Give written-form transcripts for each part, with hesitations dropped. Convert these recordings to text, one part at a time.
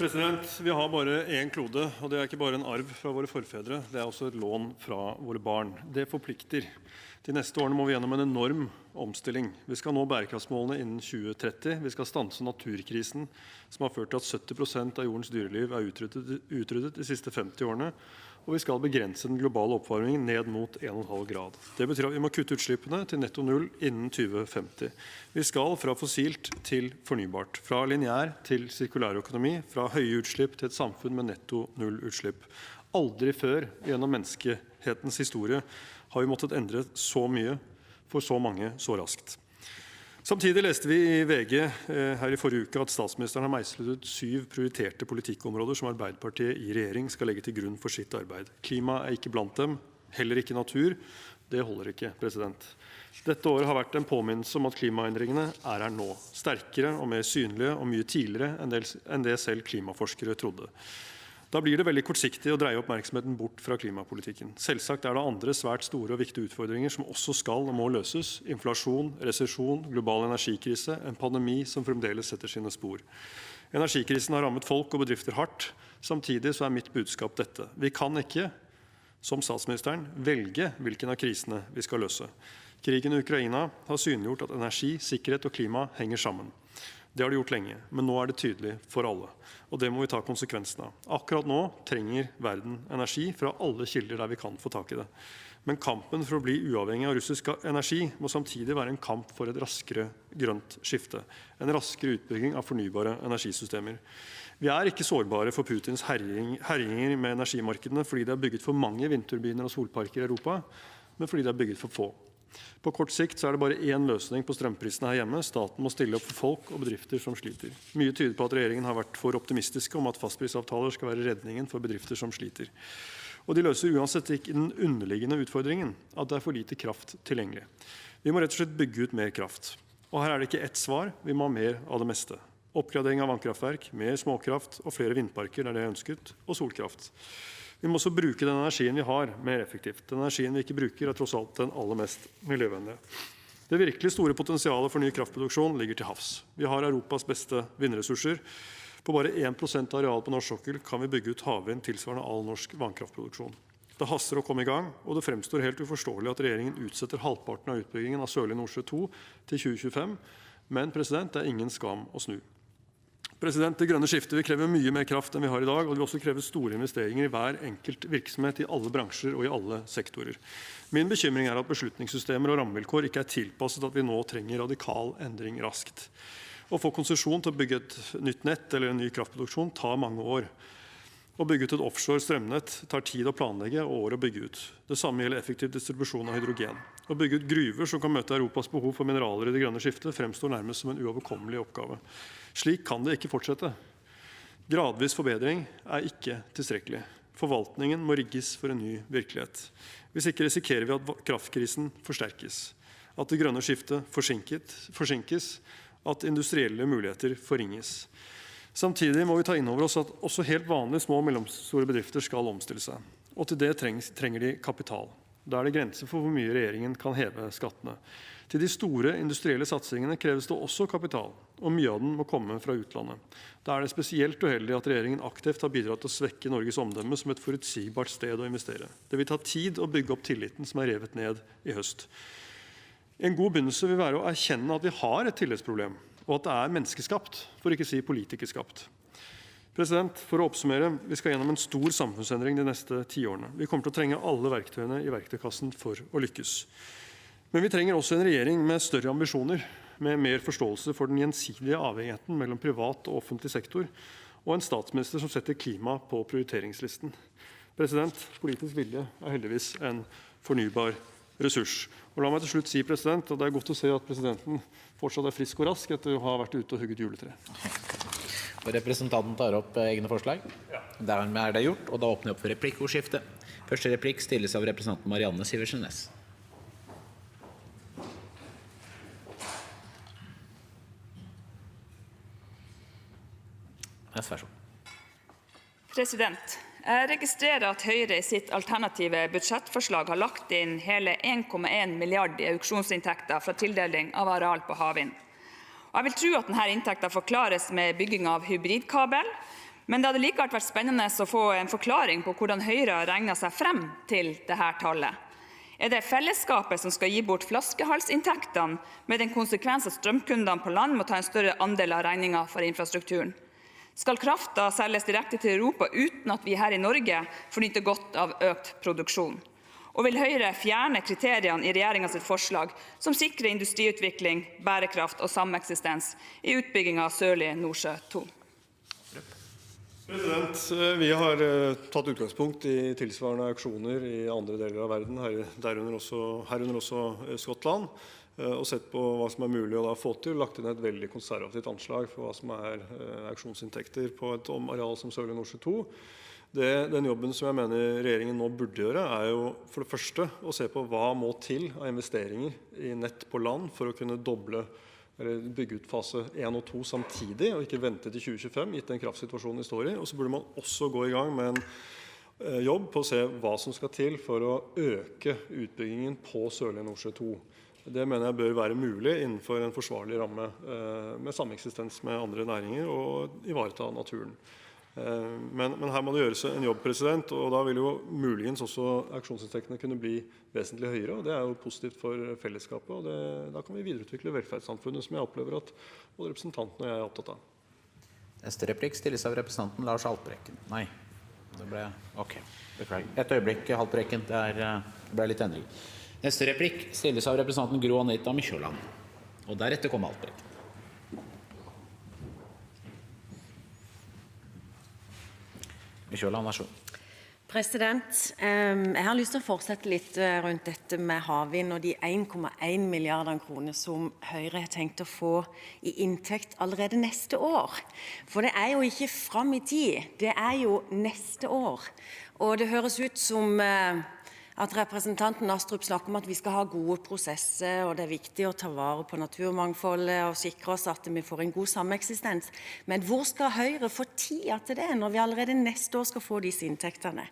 Vi har bare én klode, og det ikke bare en arv fra våre forfedre, det også et lån fra våre barn. Det forplikter. De neste årene må vi gjennom en enorm omstilling. Vi skal nå bærekraftsmålene innen 2030. Vi skal stanse naturkrisen, som har ført til at 70% av jordens dyreliv utryddet de siste 50 årene. Og vi skal begrense den globale oppvarmingen ned mot 1,5 grad. Det betyr at vi må kutte utslippene til netto null innen 2050. Vi skal fra fossilt til fornybart, fra lineær til sirkulærøkonomi, fra høye utslipp til et samfunn med netto null utslipp. Aldri før gjennom menneskehetens historie har vi måttet endre så mye for så mange så raskt. Samtidig leste vi i VG her i forrige uke at statsministeren har meislet ut 7 prioriterte politikkområder som Arbeiderpartiet i regjering skal legge til grunn for sitt arbeid. Klima ikke blant dem, heller ikke natur. Det holder ikke, president. Dette året har vært en påminnelse om at klimaendringene her nå. Sterkere og mer synlige og mye tidligere enn det selv klimaforskere trodde. Da blir det veldig kortsiktig å dreie oppmerksomheten bort fra klimapolitikken. Selvsagt det andre svært store og viktige utfordringer som også skal og må løses. Inflasjon, resesjon, global energikrise, en pandemi som fremdeles setter sine spor. Energikrisen har rammet folk og bedrifter hardt. Samtidig så mitt budskap dette. Vi kan ikke, som statsministeren, velge hvilken av krisene vi skal løse. Krigen i Ukraina har synliggjort at energi, sikkerhet og klima henger sammen. Det har det gjort lenge, men nå det tydelig for alle. Og det må vi ta konsekvensen av. Akkurat nå trenger verden energi fra alle kilder der vi kan få tak i det. Men kampen for å bli uavhengig av russisk energi må samtidig være en kamp for et raskere grønt skifte. En raskere utbygging av fornybare energisystemer. Vi ikke sårbare for Putins herjinger med energimarkedene fordi det bygget for mange vindturbiner og solparker i Europa, men fordi det bygget for få. På kort sikt så det bare én løsning på strømprisene her hjemme. Staten må stille opp for folk og bedrifter som sliter. Mye tyder på at regjeringen har vært for optimistiske om at fastprisavtaler skal være redningen for bedrifter som sliter. Og de løser uansett ikke den underliggende utfordringen, at det for lite kraft tilgjengelig. Vi må rett og slett bygge ut mer kraft. Og her det ikke ett svar, vi må ha mer av det meste. Oppgradering av vannkraftverk, mer småkraft og flere vindparker der det ønsket, og solkraft. Vi må også bruke den energien vi har mer effektivt. Den energien vi ikke bruker tross alt den aller mest miljøvennlige. Det virkelig store potensialet for ny kraftproduksjon ligger til havs. Vi har Europas beste vindressurser. På bare 1% av areal på norsk sokkel kan vi bygge ut havvind tilsvarende all norsk vannkraftproduksjon. Det haster å komme i gang, og det fremstår helt uforståelig at regjeringen utsetter halvparten av utbyggingen av Sørlige Nordsjø 2 til 2025. Men det ingen skam å snu. Det grønne skiftet vil kreve mye mer kraft enn vi har i dag, og det vil også kreve store investeringer i hver enkelt virksomhet i alle bransjer og i alle sektorer. Min bekymring at beslutningssystemer og rammevilkår ikke tilpasset at vi nå trenger radikal endring raskt. Å få konsesjon til å bygge et nytt nett eller en ny kraftproduksjon tar mange år. Å bygge ut et offshore strømnett tar tid å planlegge og år å bygge ut. Det samme gjelder effektiv distribusjon av hydrogen. Å bygge ut gruver som kan møte Europas behov for mineraler i det grønne skiftet fremstår nærmest som en uoverkommelig oppgave. Slik kan det ikke fortsette. Gradvis forbedring ikke tilstrekkelig. Forvaltningen må rigges for en ny virkelighet. Hvis ikke risikerer vi at kraftkrisen forsterkes, at det grønne skiftet forsinkes, at industrielle muligheter forringes. Samtidig må vi ta inn over oss at også helt vanlige små og mellomstore bedrifter skal omstille seg. Og til det trenger de kapital. Da det grenser for hvor mye regjeringen kan heve skattene. Til de store industrielle satsingene kreves det også kapital, og mye av den må komme fra utlandet. Da det spesielt uheldig at regjeringen aktivt har bidratt til å svekke Norges omdømme som et forutsigbart sted å investere. Det vil ta tid å bygge opp tilliten som revet ned i høst. En god begynnelse vil være å erkjenne at vi har et tillitsproblem, og at det menneskeskapt, for ikke å si politikerskapt. For å oppsummere, vi skal gjennom en stor samfunnsendring de neste 10 årene. Vi kommer til å trenge alle verktøyene i verktøykassen for å lykkes. Men vi trenger også en regjering med større ambisjoner, med mer forståelse for den gjensidige avhengigheten mellom privat og offentlig sektor, og en statsminister som setter klima på prioriteringslisten. Politisk vilje heldigvis en fornybar ressurs. Og la meg til slutt si, at det godt å se at presidenten fortsatt frisk og rask etter å ha vært ute og hugget juletre. Og representanten tar opp egne forslag. Ja. Dermed det gjort, og da åpner jeg opp for replikkordskifte. Første replikk stilles av representanten Marianne Sivertsen Næss. Vær så god. Jeg registrerer at Høyre i sitt alternative budsjettforslag har lagt inn hele 1,1 milliard i auksjonsinntekter fra tildeling av areal på havvind. Jeg vil tro at denne inntekten forklares med bygging av hybridkabel, Men det hadde likevel vært spennende å få en forklaring på hvordan Høyre har regnet seg frem til dette tallet. Det fellesskapet som skal gi bort flaskehalsinntektene, med den konsekvens at strømkundene på land må ta en større andel av regningen for infrastrukturen? Skal kraften selges direkte til Europa uten at vi her i Norge får nyte godt av økt produksjon? Og vil Høyre fjerne kriteriene i regjeringens forslag som sikrer industriutvikling, bærekraft og sameksistens i utbyggingen av Sørlige Nordsjø 2? Vi har tatt utgangspunkt i tilsvarende auksjoner i andre deler av verden, herunder også Skottland, og sett på hva som mulig å få til, lagt inn et veldig konservativt anslag for hva som auksjonsinntekter på et areal som Sørlige Nordsjø 2. Den jobben som jeg mener regjeringen nå burde gjøre, jo for det første å se på hva må til av investeringer i nett på land for å kunne bygge ut fase 1 og 2 samtidig, og ikke vente til 2025, gitt den kraftsituasjonen vi står i. Og så burde man også gå i gang med en jobb på å se hva som skal til for å øke utbyggingen på Sørlige Nordsjø 2. Det mener jeg bør være mulig innenfor en forsvarlig ramme med sameksistens med andre næringer og ivareta naturen. Men her må det gjøres en jobb, og da vil jo muligens også auksjonsinntektene kunne bli vesentlig høyere, og det jo positivt for fellesskapet, og da kan vi videreutvikle velferdssamfunnet, som jeg opplever at både representanten og jeg opptatt av. Neste replikk stilles av representanten Lars Haltbrekken. Nei, det ble ok. Beklager. Et øyeblikk, Haltbrekken, det ble litt endring. Neste replikk stilles av representanten Gro Anita Mykjåland, og deretter kommer Haltbrekken. Mykjåland, vær så god. Jeg har lyst til å fortsette litt rundt dette med havvind og de 1,1 milliarder kroner som Høyre har tenkt å få i inntekt allerede neste år. For det jo ikke frem i tid, det jo neste år. Og det høres ut som at representanten Astrup snakker om at vi skal ha gode prosesser, og det viktig å ta vare på naturmangfoldet og sikre oss at vi får en god sameksistens. Men hvor skal Høyre få tida til det når vi allerede neste år skal få disse inntektene?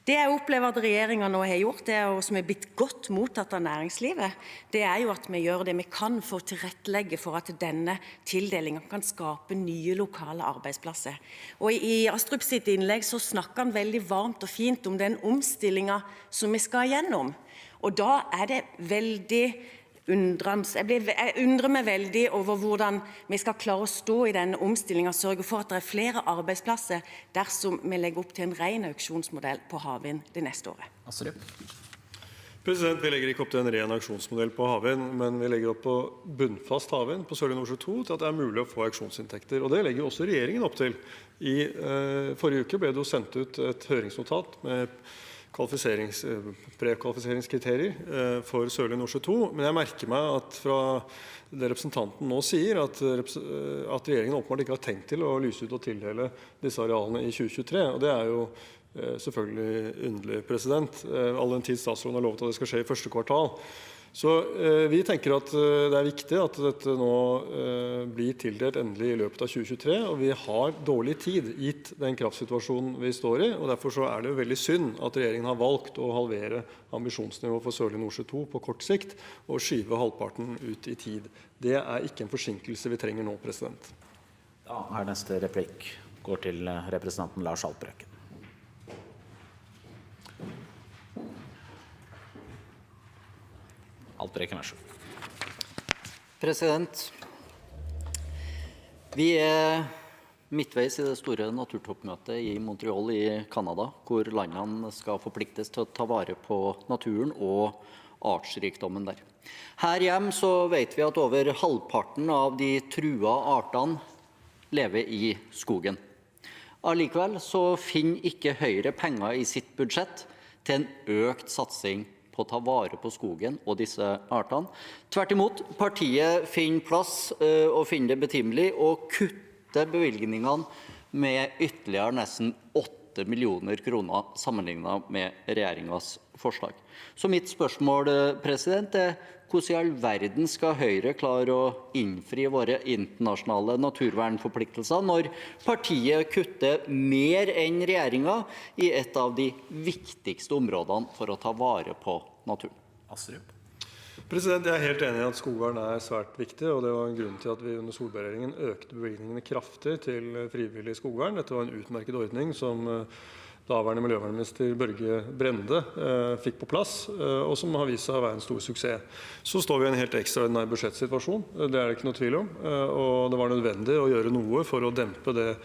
Det jeg opplever at regjeringen nå har gjort, og som blitt godt mottatt av næringslivet, det jo at vi gjør det vi kan for å tilrettelegge for at denne tildelingen kan skape nye lokale arbeidsplasser. Og i Astrup sitt innlegg så snakker han veldig varmt og fint om den omstillingen som vi skal gjennom. Og da det veldig undrende. Jeg undrer meg veldig over hvordan vi skal klare å stå i denne omstillingen og sørge for at det flere arbeidsplasser dersom vi legger opp til en ren auksjonsmodell på havvind det neste året. Astrup. Vi legger ikke opp til en ren auksjonsmodell på havvind, men vi legger opp på bunnfast havvind på Sørlige Nordsjø 2 til at det mulig å få auksjonsinntekter. Og det legger også regjeringen opp til. I forrige uke ble det jo sendt ut et høringsnotat med prekvalifiseringskriterier for Sørlige Nordsjø 2, men jeg merker meg at fra det representanten nå sier, at regjeringen åpenbart ikke har tenkt til å lyse ut og tildele disse arealene i 2023, og det jo selvfølgelig underlig, all den tid statsråden har lovet at det skal skje i første kvartal. Så vi tenker at det viktig at dette nå blir tildelt endelig i løpet av 2023, og vi har dårlig tid gitt den kraftsituasjonen vi står i, og derfor så det jo veldig synd at regjeringen har valgt å halvere ambisjonsnivået for Sørlige Nordsjø 2 på kort sikt og skyve halvparten ut i tid. Det ikke en forsinkelse vi trenger nå, president. Da neste replikk går til representanten Lars Haltbrekken. Haltbrekken, vær så god. Vi midtveis i det store naturtoppmøtet i Montreal i Canada, hvor landene skal forpliktes til å ta vare på naturen og artsrikdommen der. Her hjemme så vet vi at over halvparten av de trua artene lever i skogen. Allikevel så finner ikke Høyre penger i sitt budsjett til en økt satsing på å ta vare på skogen og disse artene. Tvert imot, partiet finner plass og finner det betimelig å kutte bevilgningene med ytterligere nesten 8 millioner kroner sammenlignet med regjeringens forslag. Så mitt spørsmål, hvordan i all verden skal Høyre klare å innfri våre internasjonale naturvernforpliktelser når partiet kutter mer enn regjeringen i et av de viktigste områdene for å ta vare på naturen? Astrup. Jeg er helt enig i at skogvern er svært viktig, og det var en grunn til at vi under Solberg-regjeringen økte bevilgningene kraftig til frivillig skogvern. Dette var en utmerket ordning som daværende miljøvernminister Børge Brende fikk på plass, og som har vist seg å være en stor suksess. Så står vi i en helt ekstraordinær budsjettsituasjon, det er det ikke noe tvil om, og det var nødvendig å gjøre noe for å dempe det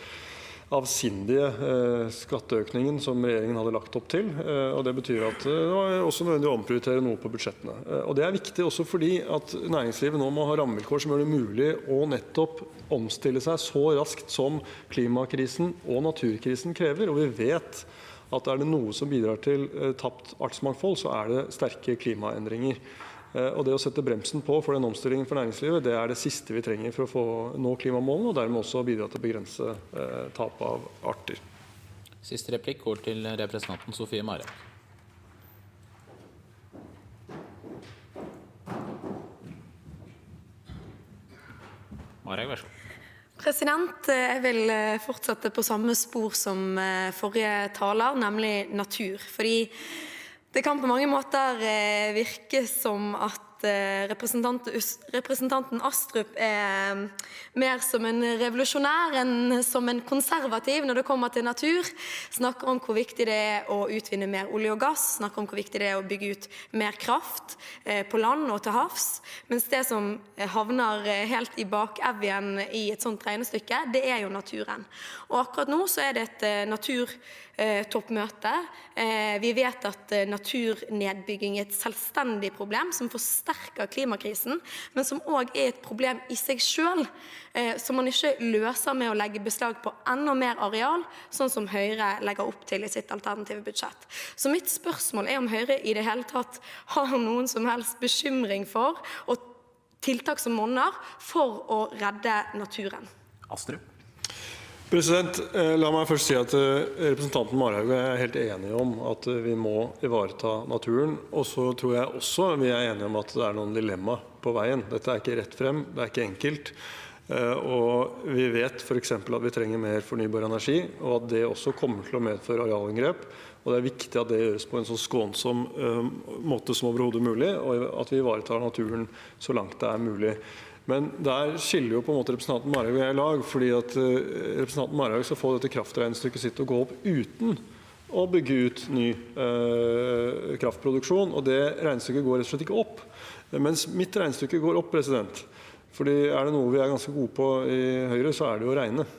avsindige skatteøkningen som regjeringen hadde lagt opp til, og det betyr at det var også nødvendig å omprioritere noe på budsjettene. Og det er viktig også fordi at næringslivet nå må ha rammevilkår som gjør det mulig å nettopp omstille seg så raskt som klimakrisen og naturkrisen krever, og vi vet at er det noe som bidrar til tapt artsmangfold, så er det sterke klimaendringer. Og det å sette bremsen på for den omstillingen for næringslivet, det er det siste vi trenger for å nå klimamålene, og dermed også bidra til å begrense tap av arter. Siste replikk går til representanten Sofie Marhaug. Marhaug, vær så god. Jeg vil fortsette på samme spor som forrige taler, nemlig natur. Fordi det kan på mange måter virke som at representanten Astrup er mer som en revolusjonær enn som en konservativ når det kommer til natur. Snakker om hvor viktig det er å utvinne mer olje og gass, snakker om hvor viktig det er å bygge ut mer kraft på land og til havs, mens det som havner helt i bakevjen i et sånt regnestykke, det er jo naturen. Og akkurat nå så er det et naturtoppmøte. Vi vet at naturnedbygging er et selvstendig problem som forsterker klimakrisen, men som også er et problem i seg selv, som man ikke løser med å legge beslag på enda mer areal, sånn som Høyre legger opp til i sitt alternative budsjett. Så mitt spørsmål er om Høyre i det hele tatt har noen som helst bekymring for, og tiltak som monner, for å redde naturen. Astrup. La meg først si at representanten Marhaug og jeg er helt enige om at vi må ivareta naturen, og så tror jeg også vi er enige om at det er noen dilemma på veien. Dette er ikke rett frem, det er ikke enkelt, og vi vet for eksempel at vi trenger mer fornybar energi, og at det også kommer til å medføre arealinngrep, og det er viktig at det gjøres på en så skånsom måte som overhodet mulig, og at vi ivaretar naturen så langt det er mulig. Men der skiller jo på en måte representanten Marhaug og jeg i lag, fordi at representanten Marhaug skal få dette kraftregnestykket sitt å gå opp uten å bygge ut ny kraftproduksjon, og det regnestykket går rett og slett ikke opp. Mens mitt regnestykke går opp, fordi er det noe vi er ganske gode på i Høyre, så er det jo å regne.